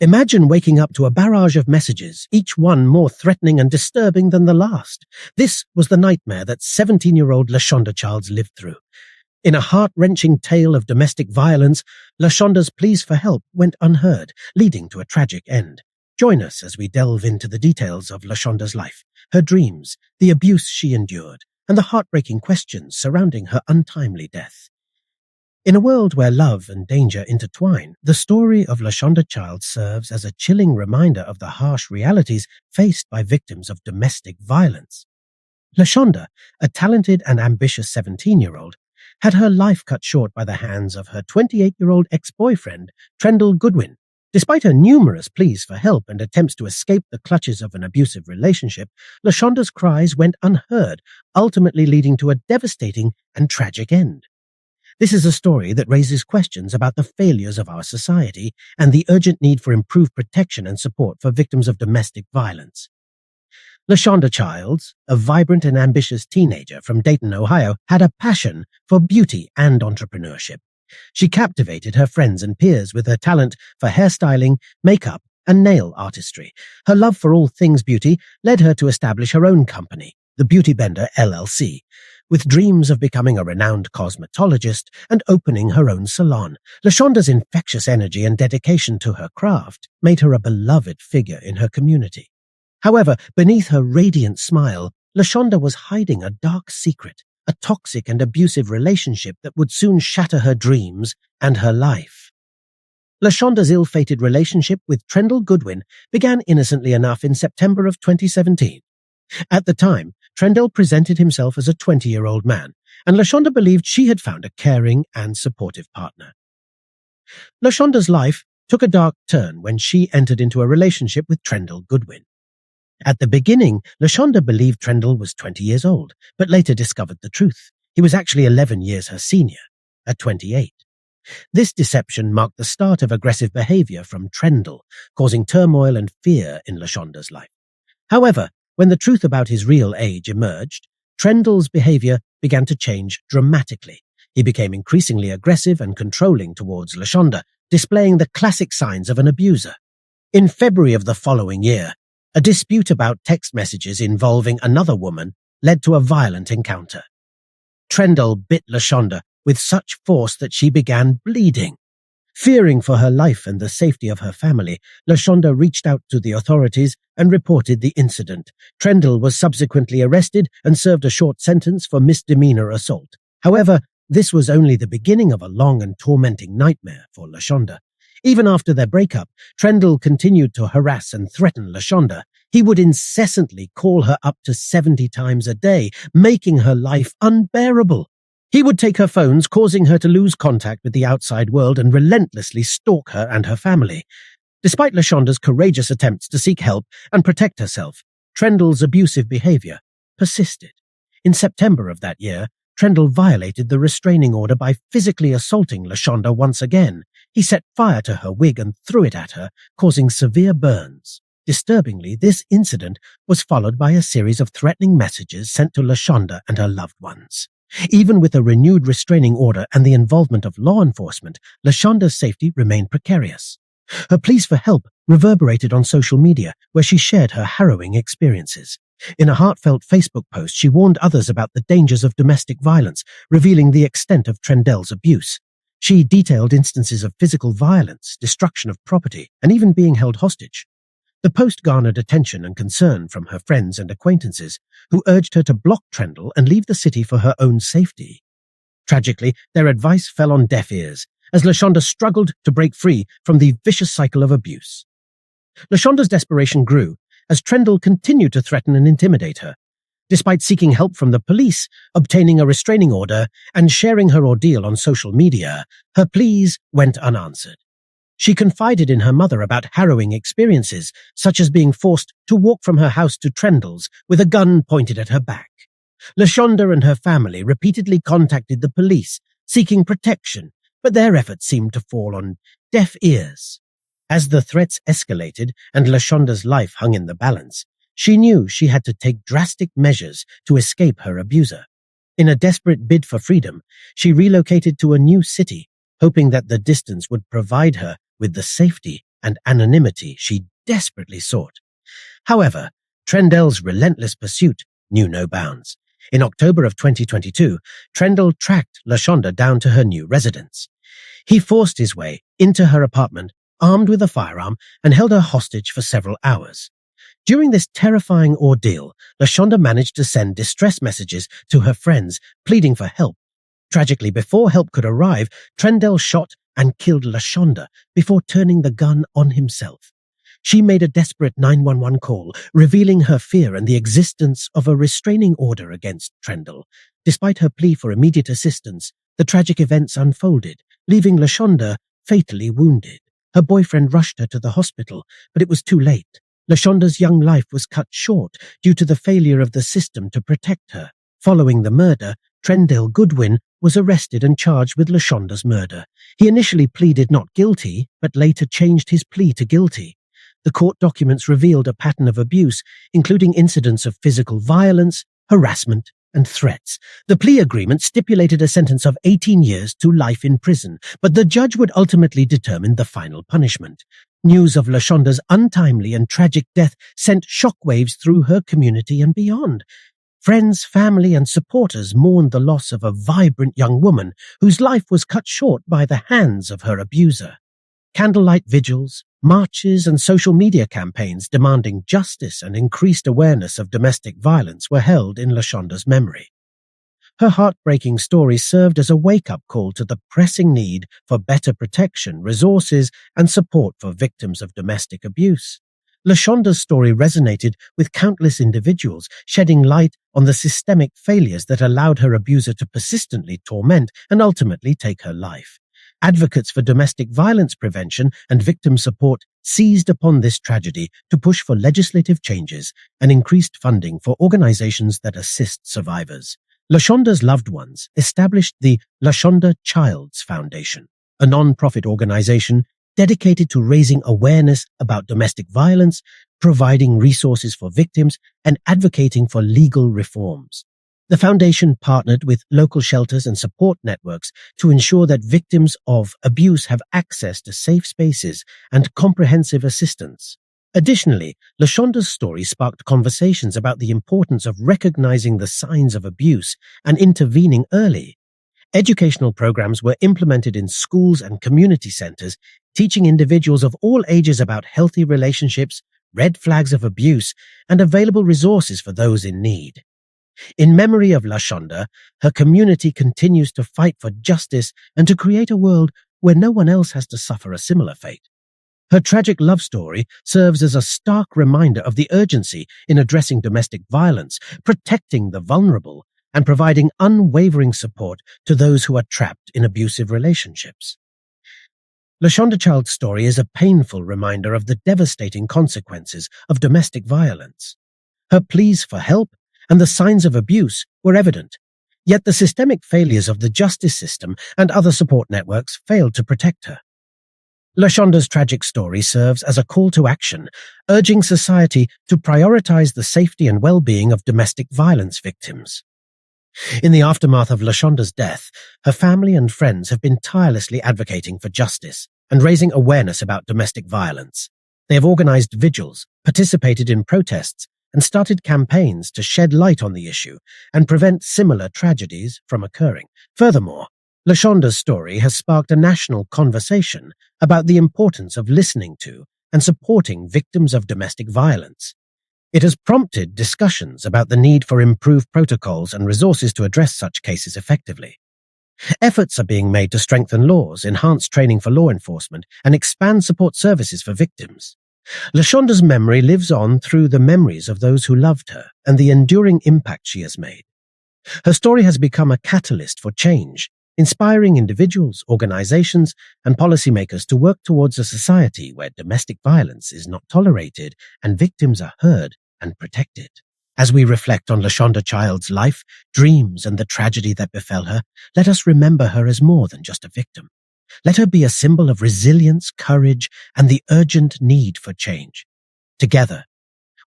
Imagine waking up to a barrage of messages, each one more threatening and disturbing than the last. This was the nightmare that 17-year-old LaShonda Childs lived through. In a heart-wrenching tale of domestic violence, LaShonda's pleas for help went unheard, leading to a tragic end. Join us as we delve into the details of LaShonda's life, her dreams, the abuse she endured, and the heartbreaking questions surrounding her untimely death. In a world where love and danger intertwine, the story of LaShonda Childs serves as a chilling reminder of the harsh realities faced by victims of domestic violence. LaShonda, a talented and ambitious 17-year-old, had her life cut short by the hands of her 28-year-old ex-boyfriend, Trendell Goodwin. Despite her numerous pleas for help and attempts to escape the clutches of an abusive relationship, LaShonda's cries went unheard, ultimately leading to a devastating and tragic end. This is a story that raises questions about the failures of our society and the urgent need for improved protection and support for victims of domestic violence. LaShonda Childs, a vibrant and ambitious teenager from Dayton, Ohio, had a passion for beauty and entrepreneurship. She captivated her friends and peers with her talent for hairstyling, makeup, and nail artistry. Her love for all things beauty led her to establish her own company, the Beauty Bender LLC, with dreams of becoming a renowned cosmetologist and opening her own salon. LaShonda's infectious energy and dedication to her craft made her a beloved figure in her community. However, beneath her radiant smile, LaShonda was hiding a dark secret, a toxic and abusive relationship that would soon shatter her dreams and her life. LaShonda's ill-fated relationship with Trendell Goodwin began innocently enough in September of 2017. At the time, Trendell presented himself as a 20-year-old man, and LaShonda believed she had found a caring and supportive partner. LaShonda's life took a dark turn when she entered into a relationship with Trendell Goodwin. At the beginning, LaShonda believed Trendell was 20 years old, but later discovered the truth. He was actually 11 years her senior, at 28. This deception marked the start of aggressive behavior from Trendell, causing turmoil and fear in LaShonda's life. However, when the truth about his real age emerged, Trendell's behavior began to change dramatically. He became increasingly aggressive and controlling towards LaShonda, displaying the classic signs of an abuser. In February of the following year, a dispute about text messages involving another woman led to a violent encounter. Trendell bit LaShonda with such force that she began bleeding. Fearing for her life and the safety of her family, LaShonda reached out to the authorities and reported the incident. Trendell was subsequently arrested and served a short sentence for misdemeanor assault. However, this was only the beginning of a long and tormenting nightmare for LaShonda. Even after their breakup, Trendell continued to harass and threaten LaShonda. He would incessantly call her up to 70 times a day, making her life unbearable. He would take her phones, causing her to lose contact with the outside world and relentlessly stalk her and her family. Despite LaShonda's courageous attempts to seek help and protect herself, Trendell's abusive behavior persisted. In September of that year, Trendell violated the restraining order by physically assaulting LaShonda once again. He set fire to her wig and threw it at her, causing severe burns. Disturbingly, this incident was followed by a series of threatening messages sent to LaShonda and her loved ones. Even with a renewed restraining order and the involvement of law enforcement, LaShonda's safety remained precarious. Her pleas for help reverberated on social media, where she shared her harrowing experiences. In a heartfelt Facebook post, she warned others about the dangers of domestic violence, revealing the extent of Trendell's abuse. She detailed instances of physical violence, destruction of property, and even being held hostage. The post garnered attention and concern from her friends and acquaintances, who urged her to block Trendell and leave the city for her own safety. Tragically, their advice fell on deaf ears, as LaShonda struggled to break free from the vicious cycle of abuse. LaShonda's desperation grew as Trendell continued to threaten and intimidate her. Despite seeking help from the police, obtaining a restraining order, and sharing her ordeal on social media, her pleas went unanswered. She confided in her mother about harrowing experiences, such as being forced to walk from her house to Trendell's with a gun pointed at her back. LaShonda and her family repeatedly contacted the police, seeking protection, but their efforts seemed to fall on deaf ears. As the threats escalated and LaShonda's life hung in the balance, she knew she had to take drastic measures to escape her abuser. In a desperate bid for freedom, she relocated to a new city, hoping that the distance would provide her with the safety and anonymity she desperately sought. However, Trendell's relentless pursuit knew no bounds. In October of 2022, Trendell tracked LaShonda down to her new residence. He forced his way into her apartment, armed with a firearm, and held her hostage for several hours. During this terrifying ordeal, LaShonda managed to send distress messages to her friends, pleading for help. Tragically, before help could arrive, Trendell shot and killed LaShonda before turning the gun on himself. She made a desperate 911 call, revealing her fear and the existence of a restraining order against Trendell. Despite her plea for immediate assistance, the tragic events unfolded, leaving LaShonda fatally wounded. Her boyfriend rushed her to the hospital, but it was too late. LaShonda's young life was cut short due to the failure of the system to protect her. Following the murder, Trendell Goodwin was arrested and charged with LaShonda's murder. He initially pleaded not guilty, but later changed his plea to guilty. The court documents revealed a pattern of abuse, including incidents of physical violence, harassment, and threats. The plea agreement stipulated a sentence of 18 years to life in prison, but the judge would ultimately determine the final punishment. News of LaShonda's untimely and tragic death sent shockwaves through her community and beyond. Friends, family, and supporters mourned the loss of a vibrant young woman whose life was cut short by the hands of her abuser. Candlelight vigils, marches, and social media campaigns demanding justice and increased awareness of domestic violence were held in LaShonda's memory. Her heartbreaking story served as a wake-up call to the pressing need for better protection, resources, and support for victims of domestic abuse. LaShonda's story resonated with countless individuals, shedding light on the systemic failures that allowed her abuser to persistently torment and ultimately take her life. Advocates for domestic violence prevention and victim support seized upon this tragedy to push for legislative changes and increased funding for organizations that assist survivors. LaShonda's loved ones established the LaShonda Childs Foundation, a non-profit organization dedicated to raising awareness about domestic violence, providing resources for victims, and advocating for legal reforms. The foundation partnered with local shelters and support networks to ensure that victims of abuse have access to safe spaces and comprehensive assistance. Additionally, LaShonda's story sparked conversations about the importance of recognizing the signs of abuse and intervening early. Educational programs were implemented in schools and community centers, teaching individuals of all ages about healthy relationships, red flags of abuse, and available resources for those in need. In memory of LaShonda, her community continues to fight for justice and to create a world where no one else has to suffer a similar fate. Her tragic love story serves as a stark reminder of the urgency in addressing domestic violence, protecting the vulnerable, and providing unwavering support to those who are trapped in abusive relationships. LaShonda Childs' story is a painful reminder of the devastating consequences of domestic violence. Her pleas for help and the signs of abuse were evident, yet the systemic failures of the justice system and other support networks failed to protect her. LaShonda's tragic story serves as a call to action, urging society to prioritize the safety and well-being of domestic violence victims. In the aftermath of LaShonda's death, her family and friends have been tirelessly advocating for justice and raising awareness about domestic violence. They have organized vigils, participated in protests, and started campaigns to shed light on the issue and prevent similar tragedies from occurring. Furthermore, LaShonda's story has sparked a national conversation about the importance of listening to and supporting victims of domestic violence. It has prompted discussions about the need for improved protocols and resources to address such cases effectively. Efforts are being made to strengthen laws, enhance training for law enforcement, and expand support services for victims. LaShonda's memory lives on through the memories of those who loved her and the enduring impact she has made. Her story has become a catalyst for change, inspiring individuals, organizations, and policymakers to work towards a society where domestic violence is not tolerated and victims are heard and protected. As we reflect on LaShonda Childs' life, dreams, and the tragedy that befell her, let us remember her as more than just a victim. Let her be a symbol of resilience, courage, and the urgent need for change. Together,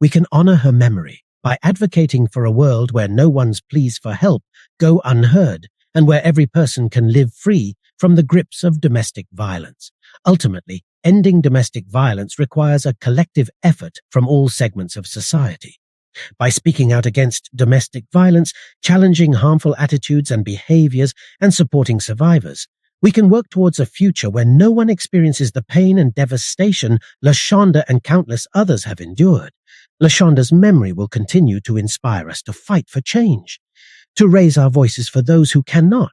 we can honor her memory by advocating for a world where no one's pleas for help go unheard and where every person can live free from the grips of domestic violence. Ultimately, ending domestic violence requires a collective effort from all segments of society. By speaking out against domestic violence, challenging harmful attitudes and behaviors, and supporting survivors, we can work towards a future where no one experiences the pain and devastation LaShonda and countless others have endured. LaShonda's memory will continue to inspire us to fight for change, to raise our voices for those who cannot,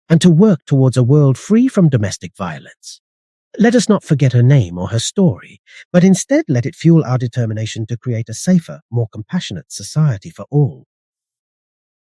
and to work towards a world free from domestic violence. Let us not forget her name or her story, but instead let it fuel our determination to create a safer, more compassionate society for all.